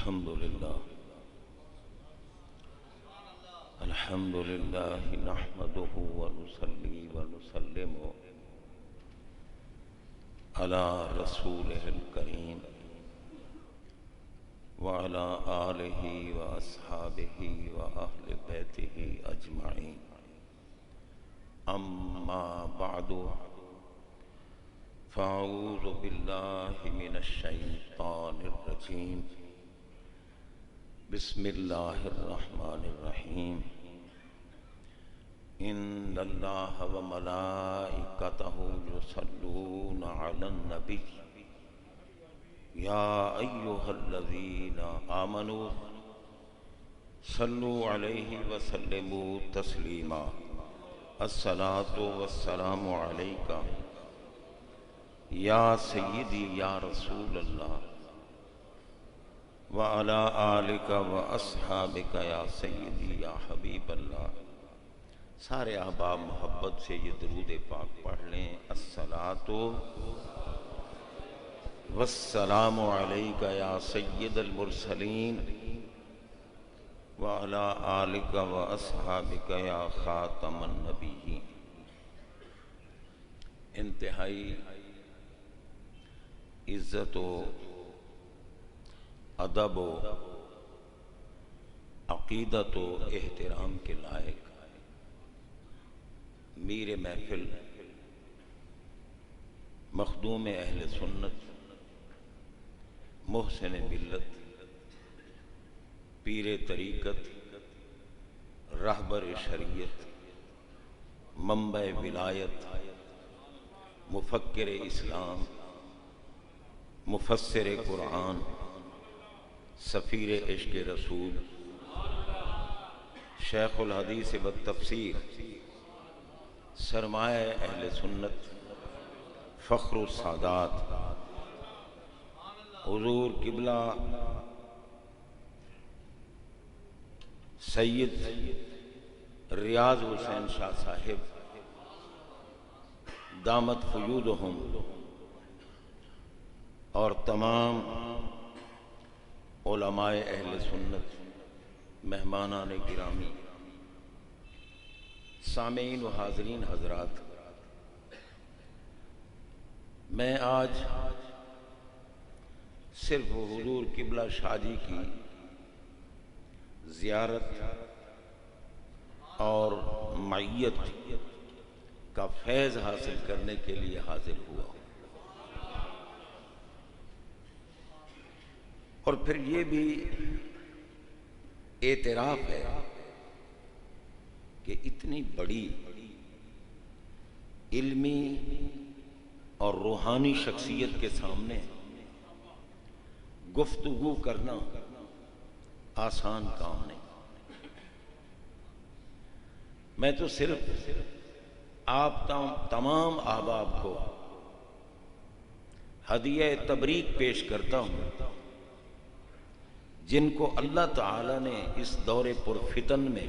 الحمد لله نحمده ونصلي ونسلم على رسوله الكريم وعلى آله وأصحابه وأهل بيته أجمعين. أما بعد فأعوذ بالله من الشيطان الرجيم. بسم الله الرحمن الرحيم. إن الله وملائكته يصلون على النبي يا أيها الذين آمنوا صلوا عليه وسلموا تسليما. الصلاة والسلام عليك يا سيدي يا رسول الله وعلى آلك وأصحابك يا سيدي يا حبيب الله. سارے احباب محبت سے یہ درود پاک پڑھ لیں. الصلاۃ والسلام علیک یا سید المرسلین وعلی آلک واصحابک یا خاتم النبیین. انتہائی عزت و ادب و عقیدت و احترام کے لائق میر محفل مخدوم اہل سنت محسن ملت پیر طریقت رہبر شریعت منبع ولایت مفکر اسلام مفسر قرآن سفیر عشق رسول شیخ الحدیث والتفسیر سرمایہ اہل سنت فخر السادات حضور قبلہ سید ریاض حسین شاہ صاحب دامت فیوضہم اور تمام علماء اہل سنت مہمانان گرامی سامعین و حاضرین حضرات، میں آج صرف حضور قبلہ شاہ جی کی زیارت اور معیت کا فیض حاصل کرنے کے لیے حاضر ہوا ہوں، اور پھر یہ بھی اعتراف ہے کہ اتنی بڑی علمی اور روحانی شخصیت کے سامنے گفتگو کرنا آسان کام نہیں. میں تو صرف آپ تمام احباب کو ہدیہ تبریک پیش کرتا ہوں جن کو اللہ تعالی نے اس دور پرفتن میں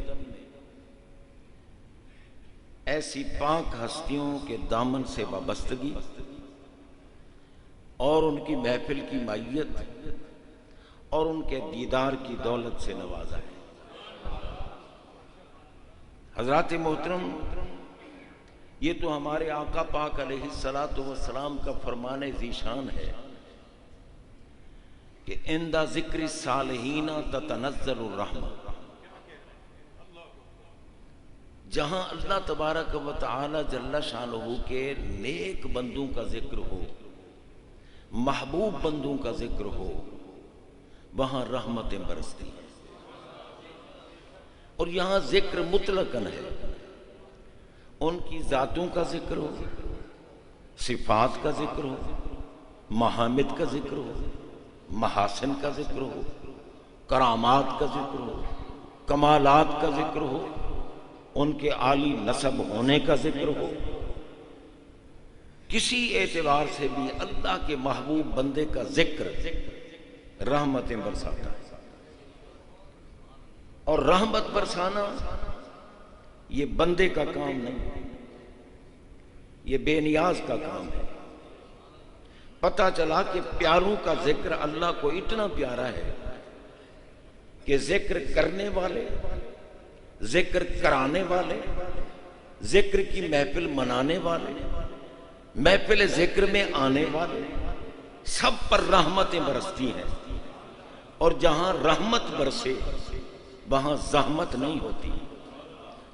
ایسی پاک ہستیوں کے دامن سے وابستگی اور ان کی محفل کی معیت اور ان کے دیدار کی دولت سے نوازا ہے. حضرات محترم، یہ تو ہمارے آقا پاک علیہ السلام کا فرمان ذیشان ہے کہ عند ذکر الصالحین تتنزل الرحمہ. جہاں اللہ تبارک و تعالی جل شانہ کے نیک بندوں کا ذکر ہو، محبوب بندوں کا ذکر ہو، وہاں رحمتیں برستی ہیں. اور یہاں ذکر مطلقاً ہے، ان کی ذاتوں کا ذکر ہو، صفات کا ذکر ہو، محامد کا ذکر ہو، محاسن کا ذکر ہو، کرامات کا ذکر ہو، کمالات کا ذکر ہو، ان کے عالی نسب ہونے کا ذکر ہو. کسی اعتبار سے بھی اللہ کے محبوب بندے کا ذکر رحمتیں برساتا ہے. اور رحمت برسانا یہ بندے کا کام نہیں، یہ بے نیاز کا کام ہے. پتہ چلا کہ پیاروں کا ذکر اللہ کو اتنا پیارا ہے کہ ذکر کرنے والے، ذکر کرانے والے، ذکر کی محفل منانے والے، محفل ذکر میں آنے والے سب پر رحمتیں برستی ہیں، اور جہاں رحمت برسے وہاں زحمت نہیں ہوتی،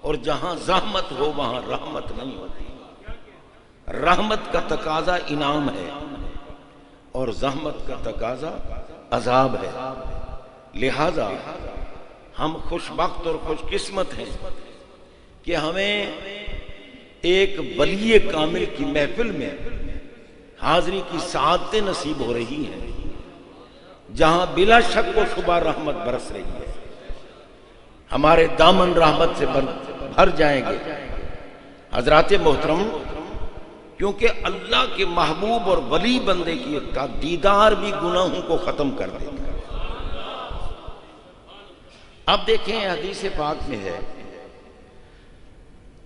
اور جہاں زحمت ہو وہاں رحمت نہیں ہوتی۔ رحمت کا تقاضا انعام ہے اور زحمت کا تقاضا عذاب ہے۔ لہذا ہم خوش بخت اور خوش قسمت ہیں کہ ہمیں ایک ولی کامل کی محفل میں حاضری کی سعادتیں نصیب ہو رہی ہیں، جہاں بلا شک و شبہ رحمت برس رہی ہے، ہمارے دامن رحمت سے بھر جائیں گے۔ حضرات محترم، کیونکہ اللہ کے محبوب اور ولی بندے کی دیدار بھی گناہوں کو ختم کر دیتا ہے۔ اب دیکھیں حدیث پاک میں ہے،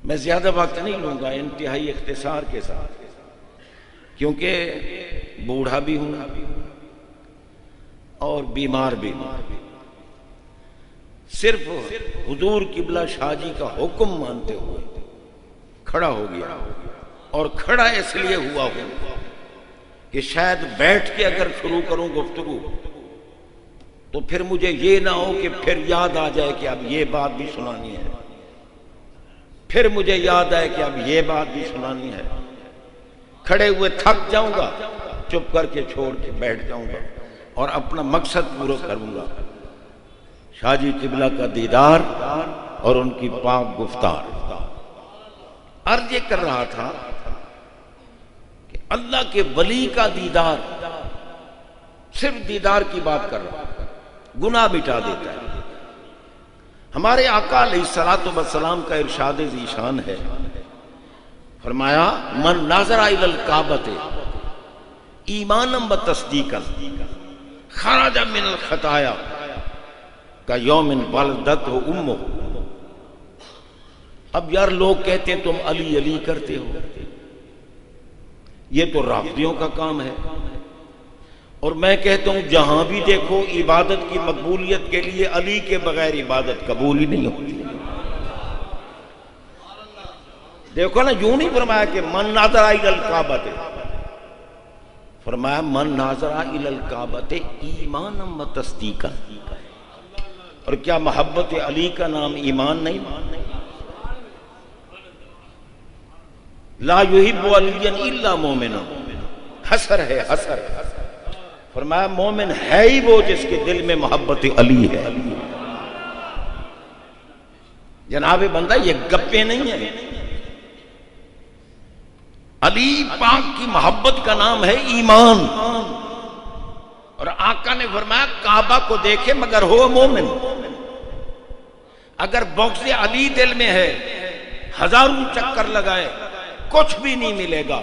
میں زیادہ وقت نہیں لوں گا، انتہائی اختصار کے ساتھ، کیونکہ بوڑھا بھی ہوں اور بیمار بھی ہوں۔ صرف حضور قبلہ شاہ جی کا حکم مانتے ہوئے کھڑا ہو گیا، اور کھڑا اس لیے ہوا ہوں کہ شاید بیٹھ کے اگر شروع کروں گفتگو تو پھر مجھے یہ نہ ہو کہ پھر یاد آ جائے کہ اب یہ بات بھی سنانی ہے، پھر مجھے یاد آئے کہ اب یہ بات بھی سنانی ہے۔ کھڑے ہوئے تھک جاؤں گا، چپ کر کے چھوڑ کے بیٹھ جاؤں گا اور اپنا مقصد پورا کروں گا، شاہ جی قبلہ کا دیدار اور ان کی پاک گفتار۔ عرض یہ کر رہا تھا کہ اللہ کے ولی کا دیدار، صرف دیدار کی بات کر رہا ہوں، گناہ مٹا دیتا ہے۔ ہمارے آقا علیہ الصلوۃ والسلام کا ارشاد ذیشان ہے، فرمایا من ناظر الی الکعبۃ ایمانا و تصدیقا خرج من الخطایا کیوم ولدتہ امہ۔ اب یار لوگ کہتے ہیں تم علی علی کرتے ہو، یہ تو رافضیوں کا کام ہے، اور میں کہتا ہوں جہاں بھی دیکھو عبادت کی مقبولیت کے لیے علی کے بغیر عبادت قبول ہی نہیں ہوتی۔ دیکھو نا، یوں نہیں فرمایا کہ من ناظر الی الکعبۃ، فرمایا من ناظر الی الکعبۃ ایمانا و تصدیقا۔ اور کیا محبت علی کا نام ایمان نہیں؟ لا یحب علیا الا مومن، حسر ہے حسر۔ فرمایا مومن ہے ہی وہ جس کے دل میں محبت علی ہے۔ جناب بندہ یہ گپیں نہیں ہیں، علی پاک کی محبت کا نام ہے ایمان۔ اور آقا نے فرمایا کعبہ کو دیکھے مگر ہو مومن۔ اگر بغض علی دل میں ہے، ہزاروں چکر لگائے کچھ بھی نہیں ملے گا،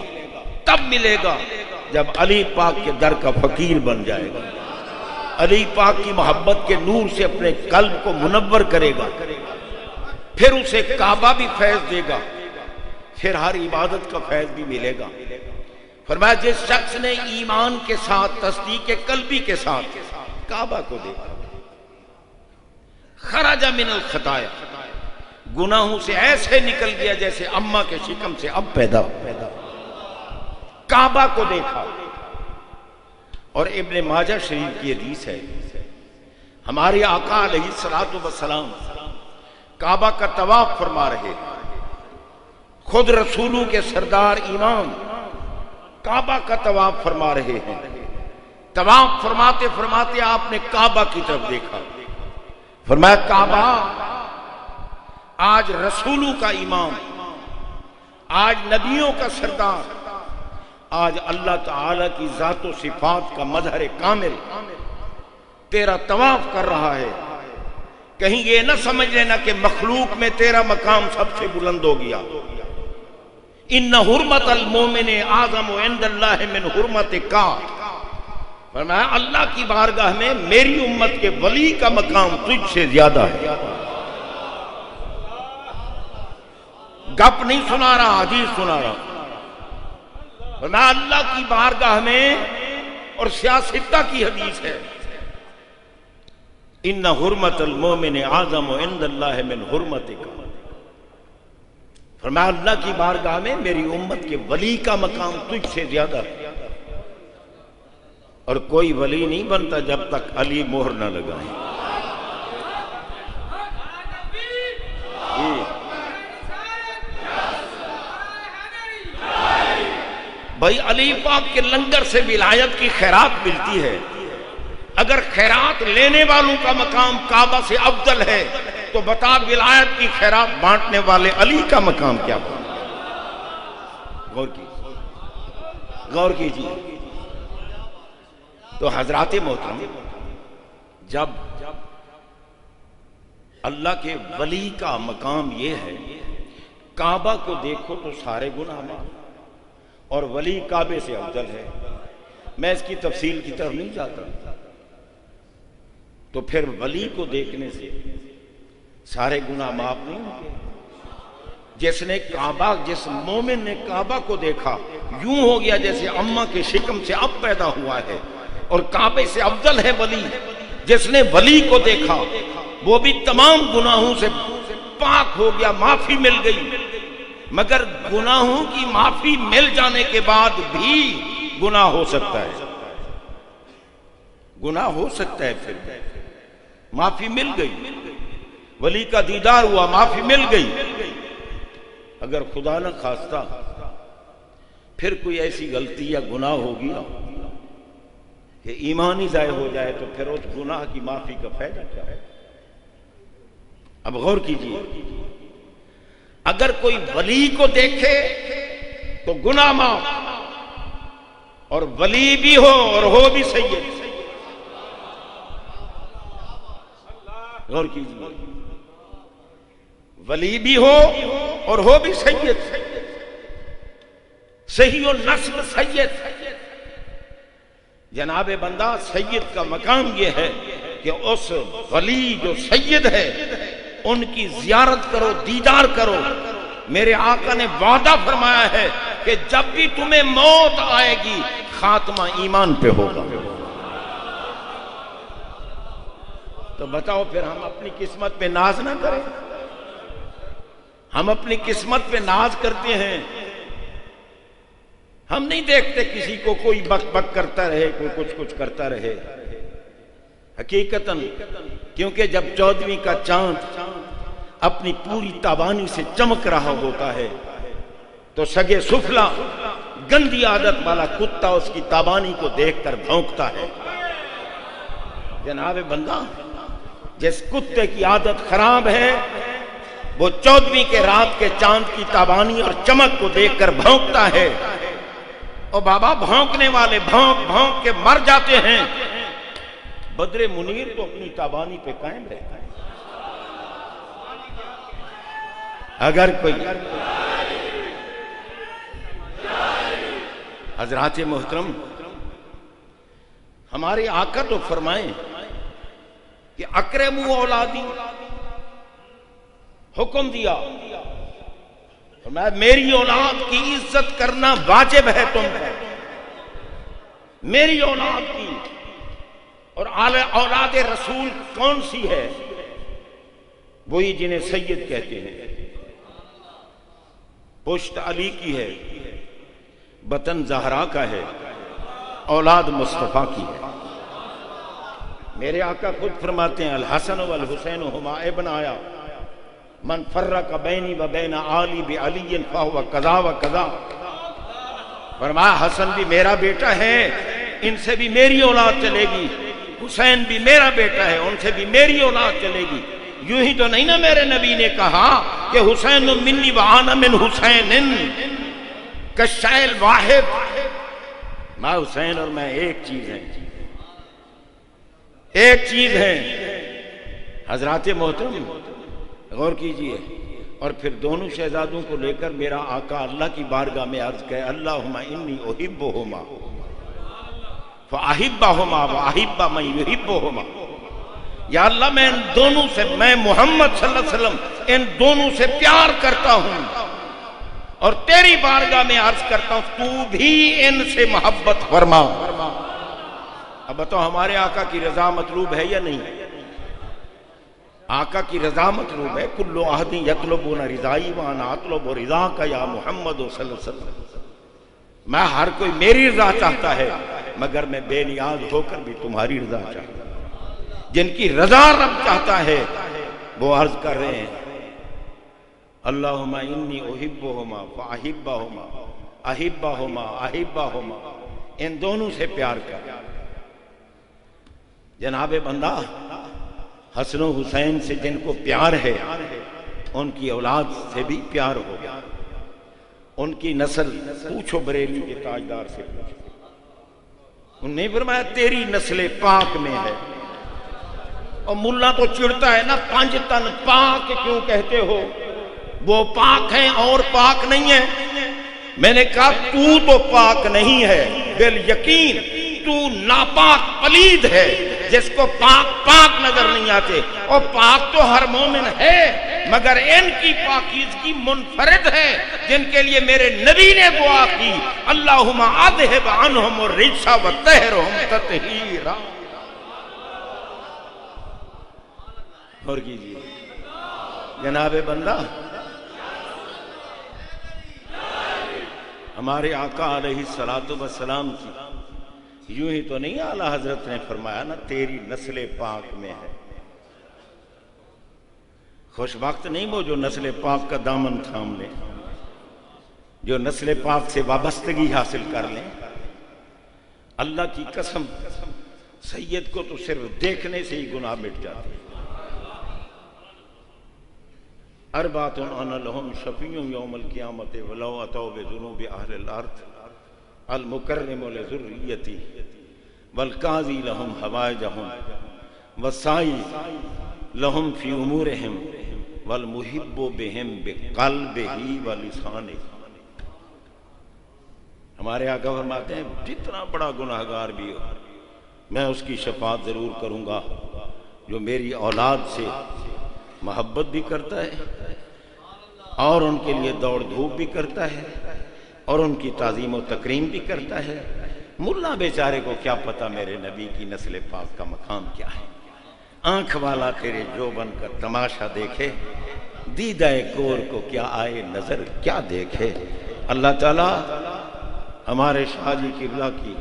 تب ملے گا جب علی پاک کے در کا فقیر بن جائے گا، علی پاک کی محبت کے نور سے اپنے قلب کو منور کرے گا، پھر اسے کعبہ بھی فیض دے گا، پھر ہر عبادت کا فیض بھی ملے گا۔ فرمایا جس شخص نے ایمان کے ساتھ تصدیق قلبی کے ساتھ کعبہ کو دیکھا، خرج من الخطایا، گناہوں سے ایسے نکل گیا جیسے اماں کے شکم سے اب پیدا ہو۔ کعبہ کو دیکھا۔ اور ابن ماجہ شریف کی حدیث ہے، ہمارے آقا علیہ الصلوۃ والسلام کعبہ کا طواف فرما رہے، خود رسولوں کے سردار امام کعبہ کا طواف فرما رہے ہیں۔ طواف فرماتے فرماتے آپ نے کعبہ کی طرف دیکھا، فرمایا کعبہ آج رسولوں کا امام، آج نبیوں کا سردار، آج اللہ تعالی کی ذات و صفات کا مظہر کامل تیرا طواف کر رہا ہے۔ کہیں یہ نہ سمجھ لینا کہ مخلوق میں تیرا مقام سب سے بلند ہو گیا۔ ان حرمت المومن اعظم عند اللہ من حرمت کا، فرمایا اللہ کی بارگاہ میں میری امت کے ولی کا مقام تجھ سے زیادہ ہے۔ گپ نہیں سنا رہا، حدیث سنا رہا۔ فرمایا اللہ کی بارگاہ میں، اور سیاستہ کی حدیث ہے، ان حرمت المومن اعظم عند اللہ من حرمتک، فرمایا اللہ کی بارگاہ میں میری امت کے ولی کا مقام تجھ سے زیادہ ہے، اور کوئی ولی نہیں بنتا جب تک علی مہر نہ لگائے۔ بھائی علی پاک کے لنگر سے ولایت کی خیرات ملتی ہے، اگر خیرات لینے والوں کا مقام کعبہ سے افضل ہے تو بتا ولایت کی خیرات بانٹنے والے علی کا مقام کیا ہوگا؟ غور کیجیے۔ تو حضرات محترم، جب اللہ کے ولی کا مقام یہ ہے، کعبہ کو دیکھو تو سارے گناہ معاف، اور ولی کعبے سے افضل ہے، میں اس کی تفصیل کی طرف نہیں جاتا، تو پھر ولی کو دیکھنے سے سارے گناہ معاف نہیں ہوتے؟ جس مومن نے کعبہ کو دیکھا یوں ہو گیا جیسے اماں کے شکم سے اب پیدا ہوا ہے، اور کعبے سے افضل ہے ولی۔ جس نے ولی کو دیکھا وہ بھی تمام گناہوں سے پاک ہو گیا، معافی مل گئی، مگر گناہوں کی معافی مل جانے کے بعد بھی گناہ ہو سکتا ہے، گناہ ہو سکتا ہے، پھر معافی مل گئی، ولی کا دیدار ہوا، معافی مل گئی۔ اگر خدا نہ خواستہ پھر کوئی ایسی غلطی یا گناہ ہو گیا کہ ایمان ہی ضائع ہو جائے تو پھر اس گناہ کی معافی کا فائدہ کیا ہے؟ اب غور کیجیے، اگر کوئی ولی کو دیکھے تو گناہ معاف، اور ولی بھی ہو اور ہو بھی سید۔ غور کیجیے، ولی بھی ہو اور ہو بھی سید، صحیح النسب سید۔ جناب بندہ، سید کا مقام یہ ہے کہ اس ولی جو سید ہے ان کی زیارت کرو، دیدار کرو۔ میرے آقا نے وعدہ فرمایا ہے کہ جب بھی تمہیں موت آئے گی خاتمہ ایمان پہ ہوگا۔ تو بتاؤ پھر ہم اپنی قسمت پہ ناز نہ کریں؟ ہم اپنی قسمت پہ ناز کرتے ہیں، ہم نہیں دیکھتے کسی کو کوئی بک بک کرتا رہے، کوئی کچھ کرتا رہے۔ حقیقتاً کیونکہ جب 14ویں کا چاند اپنی پوری تابانی سے چمک رہا ہوتا ہے تو سگے سفلا گندی عادت والا کتا اس کی تابانی کو دیکھ کر بھونکتا ہے۔ جناب بندہ، جس کتے کی عادت خراب ہے وہ 14ویں کے رات کے چاند کی تابانی اور چمک کو دیکھ کر بھونکتا ہے، اور بابا بھونکنے والے بھونک بھونک کے مر جاتے ہیں۔ بدر منیر تو اپنی تابانی پہ قائم رہتا ہے۔ اگر کوئی حضرات محترم، ہمارے آقا تو فرمائیں کہ اکرموا اولادی، حکم دیا فرمایا میری اولاد کی عزت کرنا واجب ہے تم پر، میری اولاد کی۔ اور اولاد رسول کون سی ہے؟ وہی جنہیں سید کہتے ہیں۔ پشت علی کی ہے، بطن زہرا کا ہے، اولاد مصطفیٰ کی ہے۔ میرے آقا خود فرماتے ہیں الحسن والحسین ہما ابن آیا من فرق بینی و بین آلی بعلی فہو قضا و قضا۔ فرمایا حسن بھی میرا بیٹا ہے، ان سے بھی میری اولاد چلے گی، حسین بھی میرا بیٹا ہے، ان سے بھی میری اولاد چلے گی۔ یوں ہی تو نہیں نا میرے نبی نے کہا کہ حسین منی و انا من حسین کالشیء الواحد، میں حسین اور میں ایک چیز ہیں، ایک چیز ہیں۔ حضرات محترم غور کیجئے، اور پھر دونوں شہزادوں کو لے کر میرا آقا اللہ کی بارگاہ میں عرض کرے اللہم انی احبہما فاحبہما واحب من یحبہما۔ یا اللہ میں ان دونوں سے، میں محمد صلی اللہ علیہ وسلم ان دونوں سے پیار کرتا ہوں، اور تیری بارگاہ میں عرض کرتا ہوں تو بھی ان سے محبت فرما۔ اب بتاؤ ہمارے آقا کی رضا مطلوب ہے یا نہیں؟ آقا کی رضا مطلوب ہے. کل احد یطلبون رضائی وانا اطلب رضاک یا محمد صلی اللہ علیہ وسلم. میں ہر کوئی میری رضا چاہتا ہے مگر میں بے نیاز ہو کر بھی تمہاری رضا چاہتا ہوں. جن کی رضا رب چاہتا ہے وہ عرض کر رہے ہیں اللہم انی احبہما فاحبہما احبہما احبہما. ان دونوں سے پیار کر. جناب بندہ حسن و حسین سے جن کو پیار ہے ان کی اولاد سے بھی پیار ہوگا. ان کی نسل پوچھو بریلی کے تاجدار سے پوچھو. انہوں نے فرمایا تیری نسل پاک میں ہے. اور ملا تو چڑھتا ہے نا 5 تن پاک کیوں کہتے ہو؟ وہ پاک ہیں اور پاک نہیں ہیں. میں نے کہا تو پاک نہیں ہے بالیقین تو ناپاک پلید ہے جس کو پاک نظر نہیں آتے. اور پاک تو ہر مومن ہے مگر ان کی پاکیزگی منفرد ہے جن کے لیے میرے نبی نے دعا کی اللہم اذہب عنہم الرجس وطہرہم تطہیرا. اور کیجیے جناب بندہ ہمارے آقا علیہ السلام کی یوں ہی تو نہیں اعلیٰ حضرت نے فرمایا نا تیری نسل پاک میں ہے. خوش وقت نہیں وہ جو نسل پاک کا دامن تھام لیں, جو نسل پاک سے وابستگی حاصل کر لیں. اللہ کی قسم سید کو تو صرف دیکھنے سے ہی گناہ مٹ جاتے ہیں. اربعۃ انا لہم شفیع یوم القیامت ولو اتوا بذنوب اہل الارض المکرم لذریتی والقاضی لہم حوائجہم والسائی لہم فی امورہم والمحب بہم بقلبہ ولسانہ. ہمارے آقا فرماتے ہیں جتنا بڑا گناہگار بھی ہو میں اس کی شفاعت ضرور کروں گا جو میری اولاد سے محبت بھی کرتا ہے اور ان کے لیے دوڑ دھوپ بھی کرتا ہے اور ان کی تعظیم و تکریم بھی کرتا ہے. ملا بیچارے کو کیا پتا میرے نبی کی نسل پاک کا مقام کیا ہے. آنکھ والا تیرے جو بن کر تماشا دیکھے دیدہ کور کو کیا آئے نظر کیا دیکھے. اللہ تعالی ہمارے شاہ جی قبلہ کی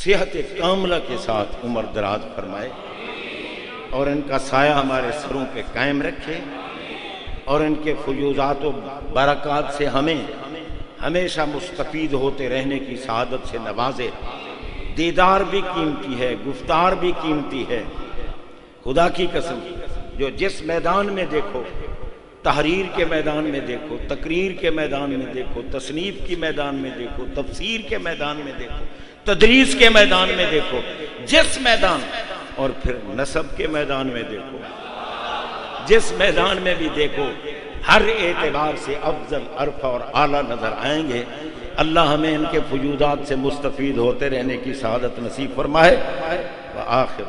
صحت کاملہ کے ساتھ عمر دراز فرمائے اور ان کا سایہ ہمارے سروں پہ قائم رکھے اور ان کے فیوزات و برکات سے ہمیں ہمیشہ مستفید ہوتے رہنے کی سعادت سے نوازے. دیدار بھی قیمتی ہے, گفتار بھی قیمتی ہے. خدا کی قسم جو جس میدان میں دیکھو, تحریر کے میدان میں دیکھو, تقریر کے میدان میں دیکھو, تصنیف کے میدان میں دیکھو, تفسیر کے میدان میں دیکھو, تدریس کے میدان میں دیکھو, جس میدان اور پھر نسب کے میدان میں دیکھو, جس میدان میں بھی دیکھو ہر اعتبار سے افضل عرفہ اور اعلیٰ نظر آئیں گے. اللہ ہمیں ان کے فیوضات سے مستفید ہوتے رہنے کی سعادت نصیب فرمائے. وآخر